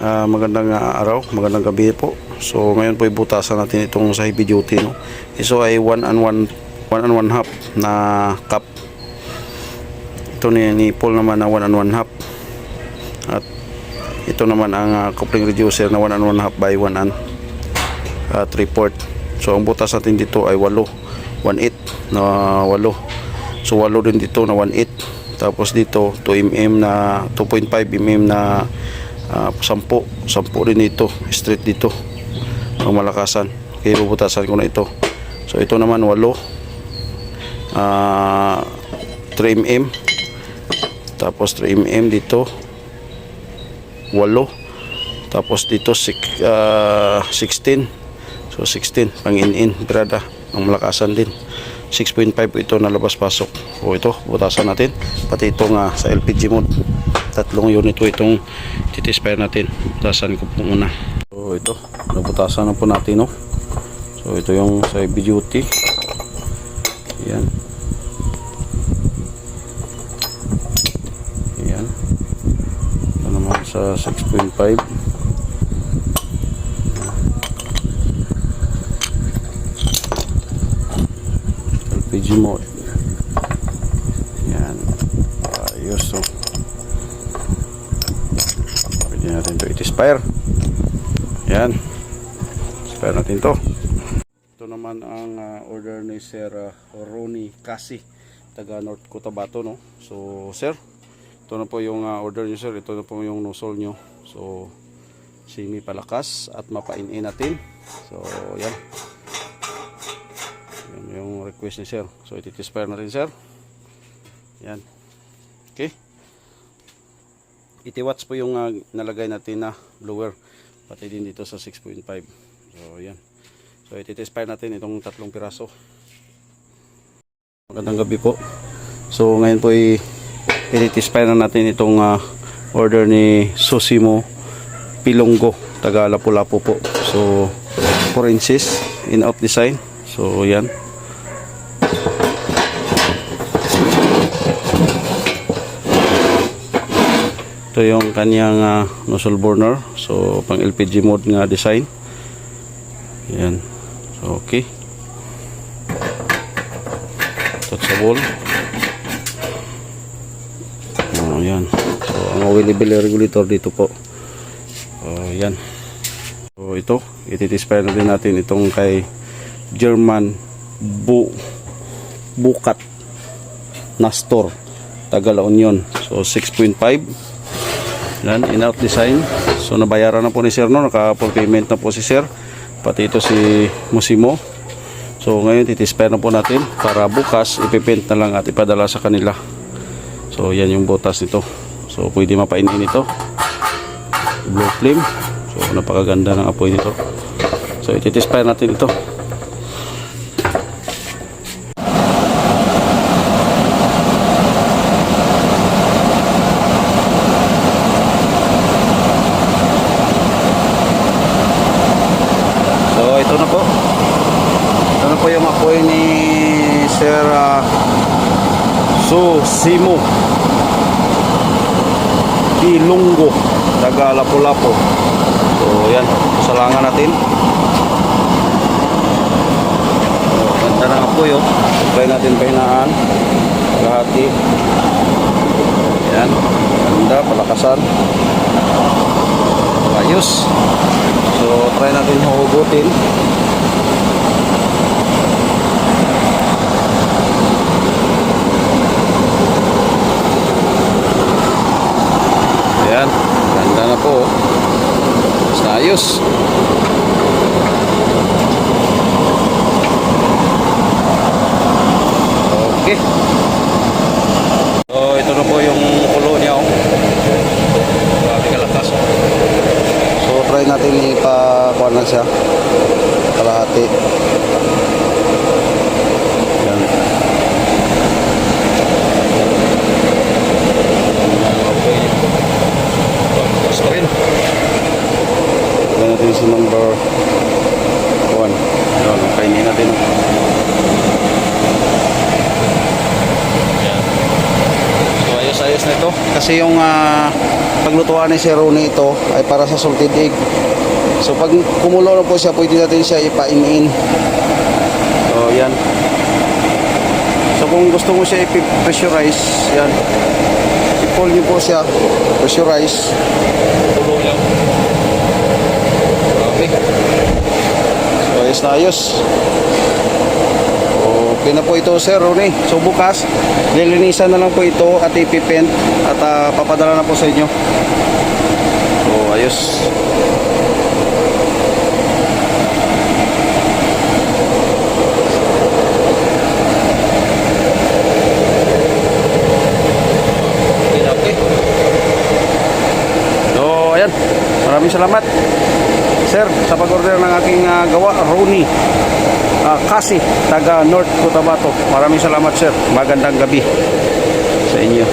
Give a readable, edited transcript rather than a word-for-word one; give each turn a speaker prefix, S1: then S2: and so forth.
S1: Magandang araw, magandang gabi po. So ngayon po ibutasan natin itong sa heavy duty, no. Ito ay 1 and 1 half na cup. Ito ni Paul naman na 1 and 1 half. At ito naman ang coupling reducer na 1 and 1 half by 1 and 3/4. So ang butas natin dito ay 8, 1/8 na 8. So 8 din dito na 1/8. Tapos dito 2 mm na 2.5 mm na 10 din dito, straight dito ang malakasan. Okay, bubutasan ko na ito. So ito naman 8, 3 mm, tapos 3 mm dito 8, tapos dito 16. So 16 pang in brada ang malakasan din. 6.5 ito na labas pasok. So ito butasan natin, pati itong sa LPG mode. Tatlong unit po itong titispire natin. Butasan ko po muna. So ito, nabutasan na po natin, no. So ito yung sa heavy duty. Yan. Yan. Ito naman sa 6.5. LPG mode. Yan. Ayos, so pwede natin ito itispire. Yan, spare natin to. Ito naman ang order ni Sir Ronnie Kasi, taga North Cotabato, no. So sir, ito na po yung order niyo, sir. Ito na po yung nozzle nyo. So semi palakas at mapain-in natin. So yan, yan yung request ni sir. So itispire natin, sir. Yan. Okay, 80 watts po yung nalagay natin na blower, pati din dito sa 6.5. So yan, so itispire natin itong 3 piraso. Magandang gabi po. So ngayon po itispire na natin itong order ni Susimo Pilonggo, taga Lapu-Lapu po. So 4 inches in out design. So yan, ito yung kanyang nozzle burner. So pang LPG mode nga design. Yan. So okay, touchable. Yan. So ang oilable regulator dito po. Yan. So ito, itispire na din natin itong kay German Bukat Nastor, taga La Union. So 6.5. Yan, in-out design. So nabayaran na po ni sir, no, naka-full payment na po si sir, pati ito si Musimo. So ngayon titispire na po natin para bukas ipipaint na lang at ipadala sa kanila. So yan yung butas nito. So pwede mapainin ito, blue flame. So napakaganda ng apoy nito. So ititispire natin ito. Ito na po yung apoy ni Sir Susimo Pilonggo, taga Lapu-Lapu. So yan, salangan natin. So, ganda ng apoy, oh. Try natin pahinaan kalahati. Yan, ganda, palakasan, ayos. So try natin hugutin. Ayan, ganda na po. Mas naayos. Okay. So ito na po yung kulo niya, oh. Grabe kalakas, oh. So try natin ipakuha na siya kalahati. Yan. Tapos pa rin. Try natin si number 1. Yan, kainin natin. Yan. So ayos-ayos na ito. Kasi yung paglutuan ni Sir Ronnie ito ay para sa salted egg. So pag kumulo na po siya, pwede natin siya ipain-in. So yan. So kung gusto mo siya i-pressurize, yan. I-pull niyo po siya, pressurize.
S2: Tulong lang. Grabe.
S1: So ayos na ayos. Okay na po ito, Sir Ronnie. So bukas, lilinisan na lang po ito at ipipent at papadala na po sa inyo. So ayos.
S2: Okay.
S1: So ayan, maraming salamat, Sir, sa pag-order ng aking gawa, Ronnie. Kasi taga North Cotabato. Maraming salamat, sir. Magandang gabi sa inyo.